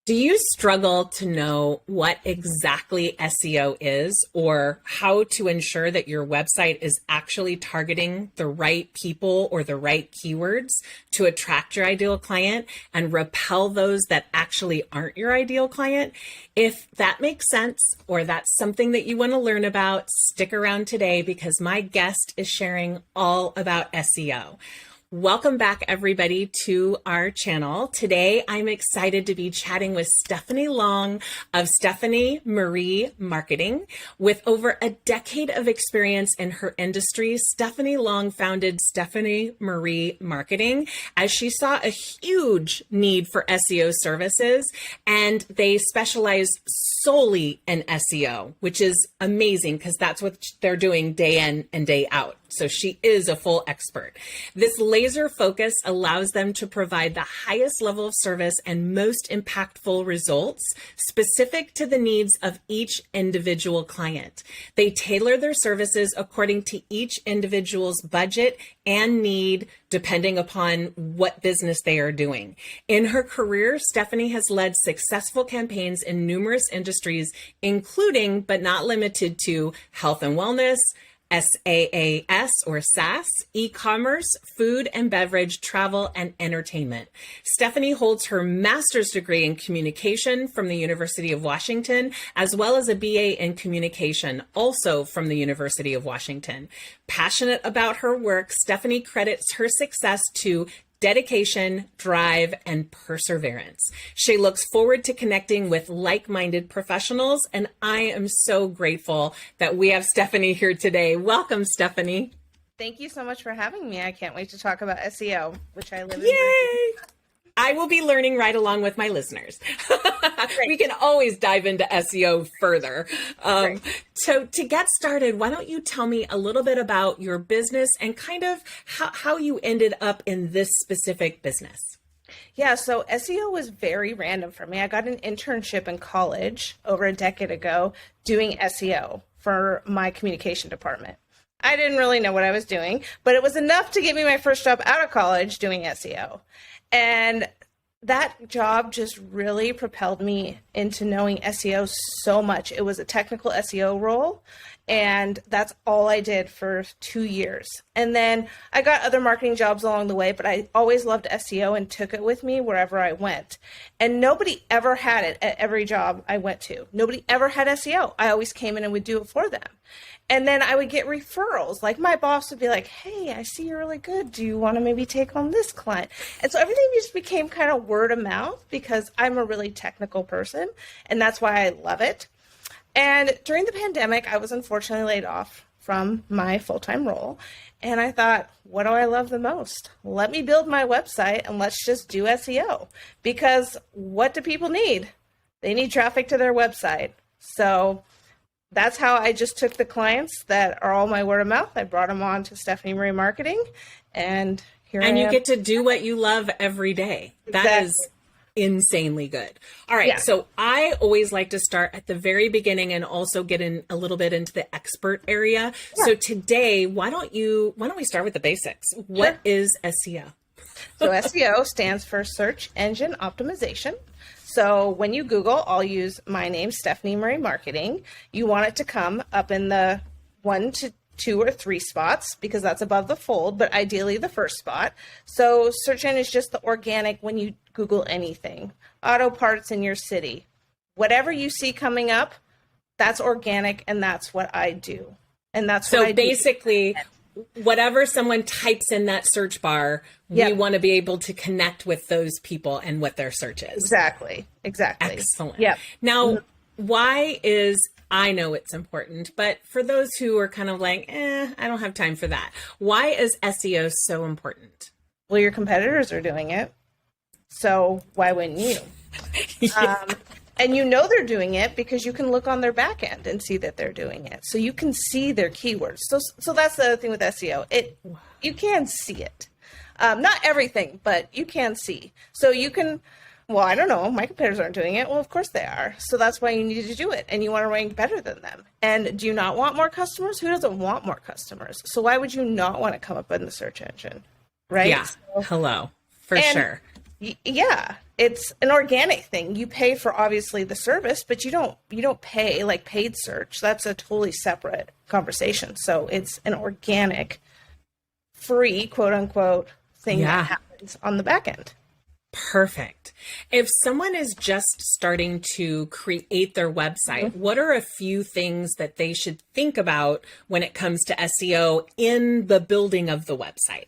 Do you struggle to know what exactly SEO is or how to ensure that your website is actually targeting the right people or the right keywords to attract your ideal client and repel those that actually aren't your ideal client? If that makes sense or that's something that you want to learn about, stick around today because my guest is sharing all about SEO. Welcome back, everybody, to our channel. Today, I'm excited to be chatting with Stephanie Long of Stephanie Marie Marketing. With over a decade of experience in her industry, Stephanie Long founded Stephanie Marie Marketing as she saw a huge need for SEO services, and they specialize solely in SEO, which is amazing because that's what they're doing day in and day out. So she is a full expert. This laser focus allows them to provide the highest level of service and most impactful results specific to the needs of each individual client. They tailor their services according to each individual's budget and need, depending upon what business they are doing. In her career, Stephanie has led successful campaigns in numerous industries, including but not limited to health and wellness, SaaS or SaaS, e-commerce, food and beverage, travel, and entertainment. Stephanie holds her master's degree in communication from the University of Washington, as well as a BA in communication, also from the University of Washington. Passionate about her work, Stephanie credits her success to dedication, drive, and perseverance. She looks forward to connecting with like-minded professionals, and I am so grateful that we have Stephanie here today. Welcome, Stephanie. Thank you so much for having me. I can't wait to talk about SEO, which I live in. Yay! I will be learning right along with my listeners. We can always dive into SEO further. So to get started, why don't you tell me a little bit about your business and kind of how you ended up in this specific business? Yeah, so SEO was very random for me. I got an internship in college over a decade ago doing SEO for my communication department. I didn't really know what I was doing, but it was enough to get me my first job out of college doing SEO. And that job just really propelled me into knowing SEO so much. It was a technical SEO role, and that's all I did for 2 years. And then I got other marketing jobs along the way, but I always loved SEO and took it with me wherever I went. And nobody ever had it at every job I went to. Nobody ever had SEO. I always came in and would do it for them. And then I would get referrals. Like my boss would be like, hey, I see you're really good. Do you want to maybe take on this client? And so everything just became kind of word of mouth because I'm a really technical person, and that's why I love it. And during the pandemic, I was unfortunately laid off from my full-time role. And I thought, what do I love the most? Let me build my website and let's just do SEO. Because what do people need? They need traffic to their website. So that's how I just took the clients that are all my word of mouth. I brought them on to Stephanie Marie Marketing, and here I am. And you get to do what you love every day. That Exactly. is insanely good. All right. Yeah. So I always like to start at the very beginning and also get in a little bit into the expert area. Yeah. So today, why don't we start with the basics? What is SEO? So SEO stands for Search Engine Optimization. So when you Google, I'll use my name, Stephanie Marie Marketing. You want it to come up in the 1 to 2 or 3 spots because that's above the fold, but ideally the first spot. So search engine is just the organic when you Google anything. Auto parts in your city. Whatever you see coming up, that's organic, and that's what I do. And that's what I do. So basically, whatever someone types in that search bar, we want to be able to connect with those people and what their search is. Exactly. Excellent. Yeah. Now, I know it's important, but for those who are kind of like, I don't have time for that. Why is SEO so important? Well, your competitors are doing it. So why wouldn't you? And you know they're doing it because you can look on their back end and see that they're doing it. So you can see their keywords. So that's the other thing with SEO. You can see it. Not everything, but you can see. So you can, well, I don't know, my competitors aren't doing it. Well, of course they are. So that's why you need to do it. And you want to rank better than them. And do you not want more customers? Who doesn't want more customers? So why would you not want to come up in the search engine? Right? Yeah. Hello. For sure. Yeah. it's an organic thing. You pay for obviously the service, but you don't pay like paid search. That's a totally separate conversation. So it's an organic, free, quote unquote, thing that happens on the back end. Perfect. If someone is just starting to create their website, what are a few things that they should think about when it comes to SEO in the building of the website?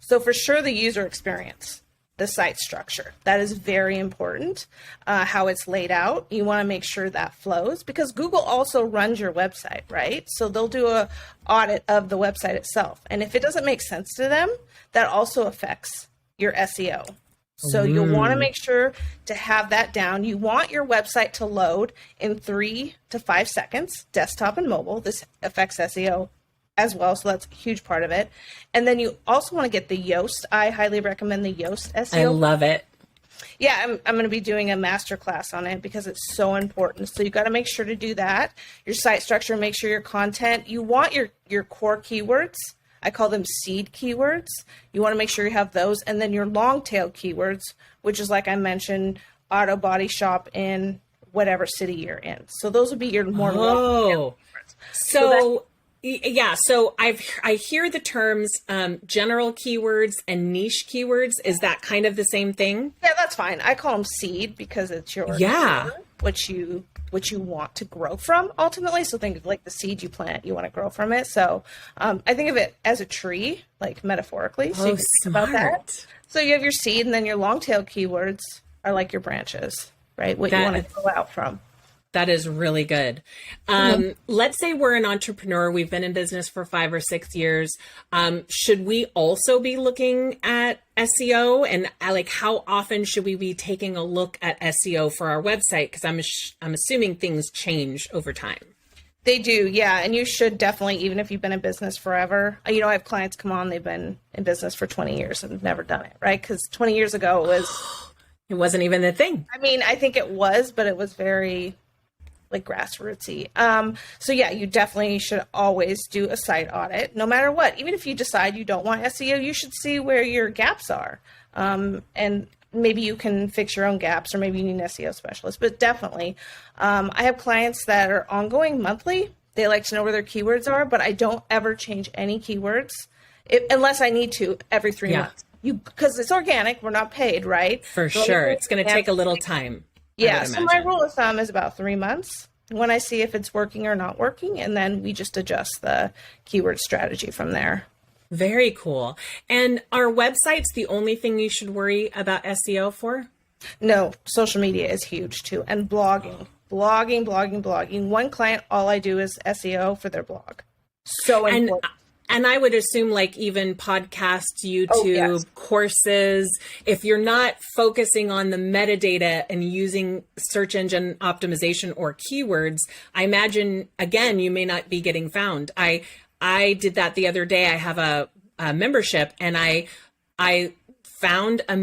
So for sure, the user experience, the site structure, that is very important. How it's laid out, you want to make sure that flows, because Google also runs your website, right? So they'll do a audit of the website itself. And if it doesn't make sense to them, that also affects your SEO. So you'll want to make sure to have that down. You want your website to load in 3 to 5 seconds, desktop and mobile. This affects SEO as well, so that's a huge part of it. And then you also want to get the Yoast. I highly recommend the Yoast SEO. I love it. Yeah, I'm going to be doing a masterclass on it because it's so important. So you got to make sure to do that. Your site structure, make sure your content. You want your core keywords. I call them seed keywords. You want to make sure you have those. And then your long tail keywords, which is, like I mentioned, auto body shop in whatever city you're in. So those would be your more long tail keywords. So I hear the terms general keywords and niche keywords. Is that kind of the same thing? Yeah, that's fine. I call them seed because it's your keyword, what you want to grow from ultimately. So think of like the seed you plant, you want to grow from it. So I think of it as a tree, like metaphorically. So you can think about that. So you have your seed, and then your long tail keywords are like your branches, right? What you want to grow out from. That is really good. Let's say we're an entrepreneur. We've been in business for 5 or 6 years. Should we also be looking at SEO? And like, how often should we be taking a look at SEO for our website? Because I'm assuming things change over time. They do, yeah. And you should definitely, even if you've been in business forever. I have clients come on, they've been in business for 20 years and have never done it, right? Because 20 years ago it wasn't even a thing. I mean, I think it was, but it was very like grassrootsy. So yeah, you definitely should always do a site audit, no matter what. Even if you decide you don't want SEO, you should see where your gaps are. And maybe you can fix your own gaps, or maybe you need an SEO specialist, but definitely. I have clients that are ongoing monthly. They like to know where their keywords are, but I don't ever change any keywords unless I need to every 3 months. Because it's organic, we're not paid, right? For sure. It's going to take a little time. Yeah, so my rule of thumb is about 3 months when I see if it's working or not working, and then we just adjust the keyword strategy from there. Very cool. And are websites the only thing you should worry about SEO for? No, social media is huge too, and blogging. One client, all I do is SEO for their blog. So important. And I would assume like even podcasts, YouTube, courses, if you're not focusing on the metadata and using search engine optimization or keywords, I imagine, again, you may not be getting found. I did that the other day. I have a membership, and I found a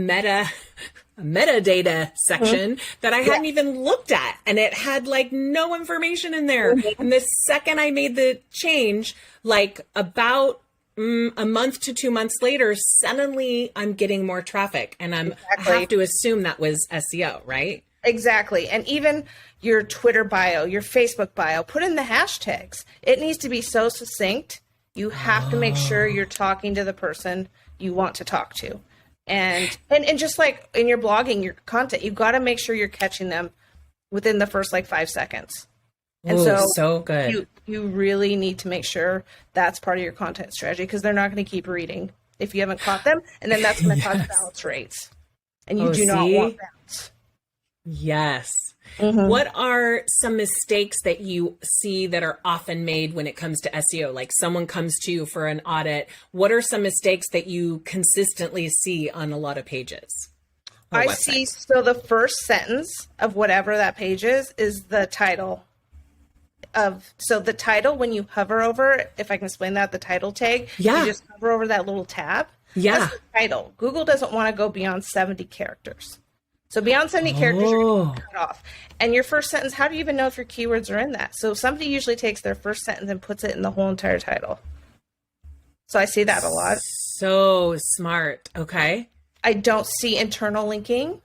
metadata section that I hadn't even looked at, and it had like no information in there. And the second I made the change, like about a month to 2 months later, suddenly I'm getting more traffic, and I have to assume that was SEO, right? Exactly. And even your Twitter bio, your Facebook bio, put in the hashtags. It needs to be so succinct. You have to make sure you're talking to the person you want to talk to. And just like in your blogging, your content, you've got to make sure you're catching them within the first like 5 seconds. And so good. You really need to make sure that's part of your content strategy, because they're not going to keep reading if you haven't caught them. And then that's going to cause bounce rates. And you do not want bounce. Yes. What are some mistakes that you see that are often made when it comes to SEO? Like someone comes to you for an audit. What are some mistakes that you consistently see on a lot of pages? I see. So the first sentence of whatever that page is the title. So the title, when you hover over, if I can explain that, the title tag, you just hover over that little tab. That's the title. Google doesn't want to go beyond 70 characters. So beyond 70 characters, you're going to cut off. And your first sentence, how do you even know if your keywords are in that? So somebody usually takes their first sentence and puts it in the whole entire title. So I see that a lot. So smart. Okay. I don't see internal linking.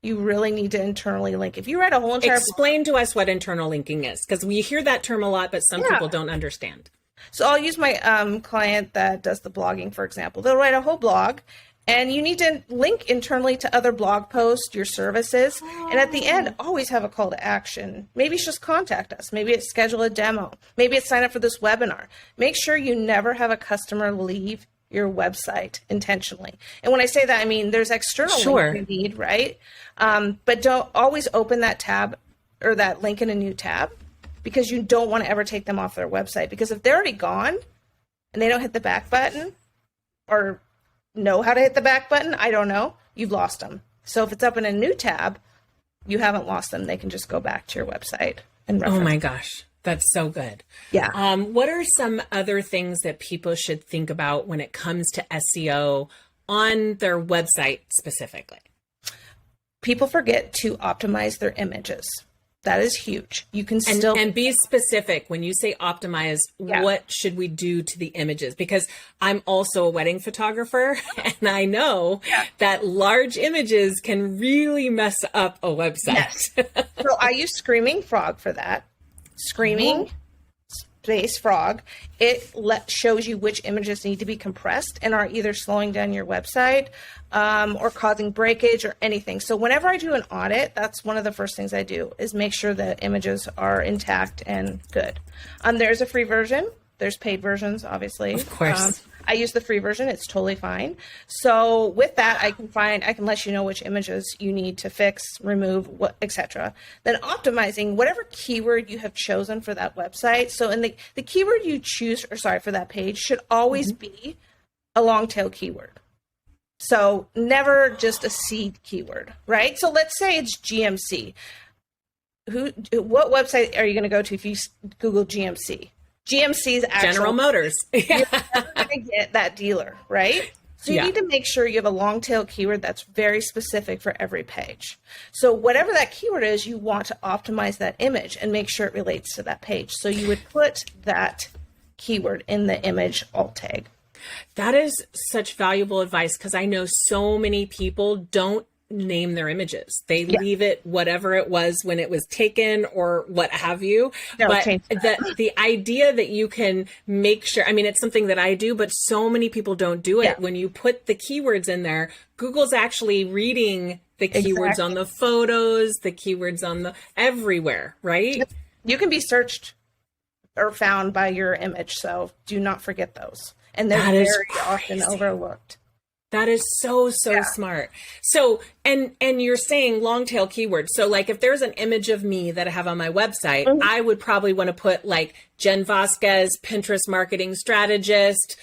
You really need to internally link. If you write a whole entire Explain to us what internal linking is, because we hear that term a lot, but some people don't understand. So I'll use my client that does the blogging, for example. They'll write a whole blog, and you need to link internally to other blog posts, your services. And at the end, always have a call to action. Maybe it's just contact us. Maybe it's schedule a demo. Maybe it's sign up for this webinar. Make sure you never have a customer leave your website intentionally. And when I say that, I mean there's external links you need, right? But don't always open that tab or that link in a new tab, because you don't want to ever take them off their website. Because if they're already gone and they don't hit the back button or know how to hit the back button, I don't know, you've lost them. So if it's up in a new tab, you haven't lost them. They can just go back to your website and reference. Oh my gosh, that's so good. Yeah. What are some other things that people should think about when it comes to SEO on their website specifically? People forget to optimize their images. That is huge. You can still... And be specific. When you say optimize, what should we do to the images? Because I'm also a wedding photographer, and I know that large images can really mess up a website. Yes. So I use Screaming Frog for that. Screaming space frog. It shows you which images need to be compressed and are either slowing down your website or causing breakage or anything. So whenever I do an audit, that's one of the first things I do is make sure that images are intact and good. There's a free version. There's paid versions, obviously. Of course. I use the free version. It's totally fine. So with that, I can let you know which images you need to fix, remove, etc. Then optimizing whatever keyword you have chosen for that website. So in the keyword you choose, for that page should always be a long tail keyword. So never just a seed keyword, right? So let's say it's GMC. What website are you going to go to if you Google GMC? GMC's actual General Motors. You're never going to get that dealer, right? So you need to make sure you have a long tail keyword that's very specific for every page. So whatever that keyword is, you want to optimize that image and make sure it relates to that page. So you would put that keyword in the image alt tag. That is such valuable advice, because I know so many people don't name their images. They leave it whatever it was when it was taken or what have you. No, but the idea that you can make sure, I mean, it's something that I do, but so many people don't do it. When you put the keywords in there, Google's actually reading the keywords on the photos, the keywords on the everywhere, right? You can be searched or found by your image. So do not forget those. And they're very often overlooked. That is so smart. So, and you're saying long tail keywords. So like if there's an image of me that I have on my website, I would probably want to put like Jen Vasquez, Pinterest marketing strategist.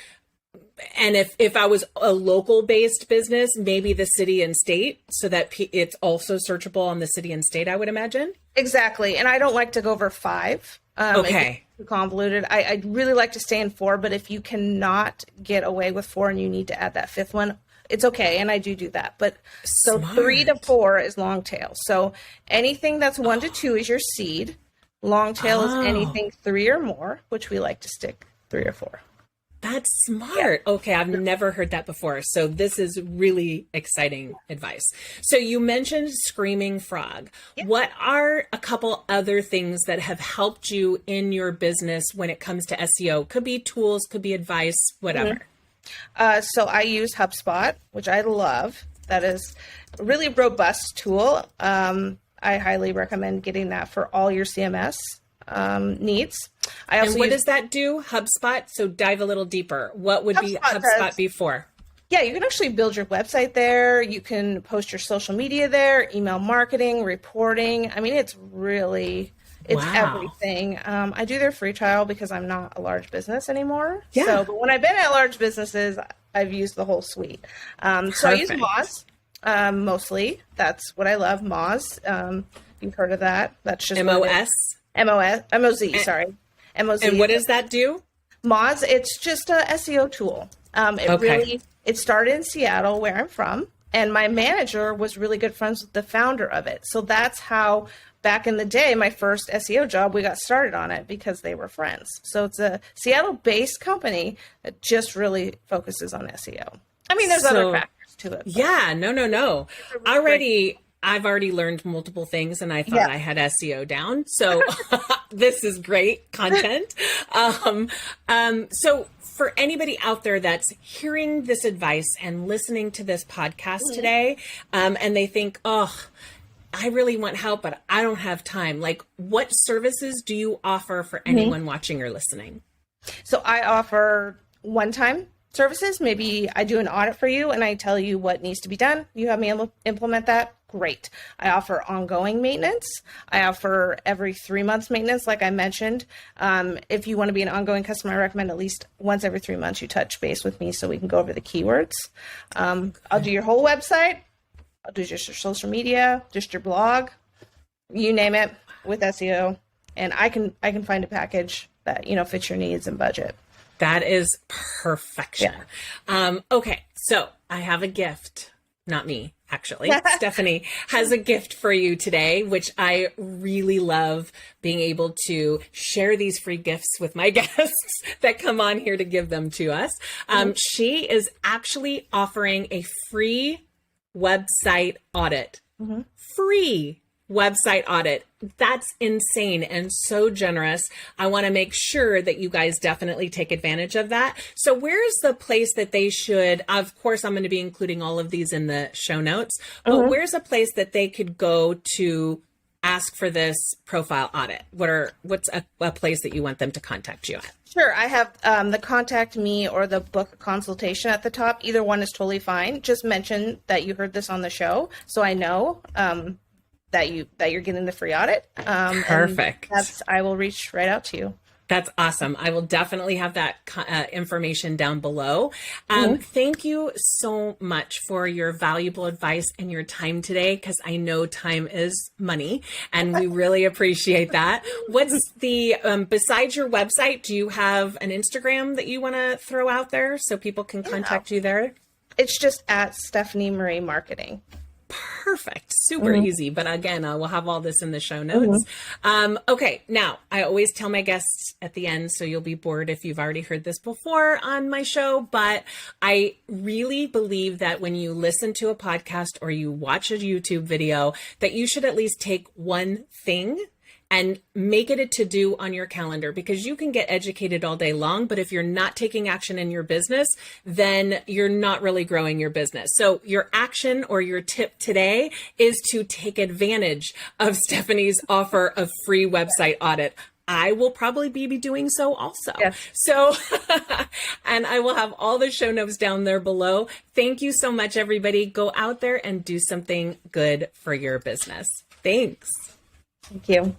And if I was a local based business, maybe the city and state, so that it's also searchable on the city and state, I would imagine. Exactly. And I don't like to go over 5. Okay. Too convoluted. I'd really like to stay in 4, but if you cannot get away with 4 and you need to add that 5th one, it's okay. And I do that. But so 3 to 4 is long tail. So anything that's 1 to 2 is your seed. Long tail is anything 3 or more, which we like to stick 3 or 4. That's smart. Okay, I've never heard that before. So this is really exciting advice. So you mentioned Screaming Frog. What are a couple other things that have helped you in your business when it comes to SEO? Could be tools, could be advice, whatever. So I use HubSpot, which I love. That is a really robust tool. I highly recommend getting that for all your CMS needs. And what does that do? HubSpot? So dive a little deeper. What would HubSpot be for? Yeah, you can actually build your website there. You can post your social media there, email marketing, reporting. I mean, it's everything. I do their free trial because I'm not a large business anymore. Yeah. So, but when I've been at large businesses, I've used the whole suite. So I use Moz mostly. That's what I love, Moz. You've heard of that. That's just MOS? MOZ, sorry. MOZ. And what does that do? Moz, it's just a SEO tool. It started in Seattle, where I'm from, and my manager was really good friends with the founder of it. So that's how, back in the day, my first SEO job, we got started on it because they were friends. So it's a Seattle-based company that just really focuses on SEO. I mean, there's other factors to it. Yeah, no. I've already learned multiple things and I thought I had SEO down. So this is great content. So for anybody out there that's hearing this advice and listening to this podcast today, and they think, oh, I really want help, but I don't have time. Like, what services do you offer for anyone watching or listening? So I offer one-time services. Maybe I do an audit for you and I tell you what needs to be done. You have me implement that. Great. I offer ongoing maintenance. I offer every 3 months maintenance, like I mentioned. If you want to be an ongoing customer, I recommend at least once every 3 months you touch base with me so we can go over the keywords. I'll do your whole website. I'll do just your social media, just your blog, you name it, with SEO. And I can find a package that, fits your needs and budget. That is perfection. Yeah. Okay, so I have a gift. Not me, actually. Stephanie has a gift for you today, which I really love being able to share these free gifts with my guests that come on here to give them to us. She is actually offering a free website audit. Free website audit. That's insane and so generous. I want to make sure that you guys definitely take advantage of that. So where's the place that they should, of course, I'm going to be including all of these in the show notes, but where's a place that they could go to ask for this profile audit? What's a place that you want them to contact you at? Sure. I have the contact me or the book a consultation at the top. Either one is totally fine. Just mention that you heard this on the show so I know that you're getting the free audit. Perfect. I will reach right out to you. That's awesome. I will definitely have that information down below. Thank you so much for your valuable advice and your time today, because I know time is money and we really appreciate that. What's the, besides your website, do you have an Instagram that you want to throw out there so people can contact you there? It's just at Stephanie Marie Marketing. Perfect. Super easy. But again, I will have all this in the show notes. Okay. Now, I always tell my guests at the end, so you'll be bored if you've already heard this before on my show, but I really believe that when you listen to a podcast or you watch a YouTube video, that you should at least take one thing and make it a to-do on your calendar, because you can get educated all day long, but if you're not taking action in your business, then you're not really growing your business. So your action or your tip today is to take advantage of Stephanie's offer of free website audit. I will probably be doing so also. Yes. So, and I will have all the show notes down there below. Thank you so much, everybody. Go out there and do something good for your business. Thanks. Thank you.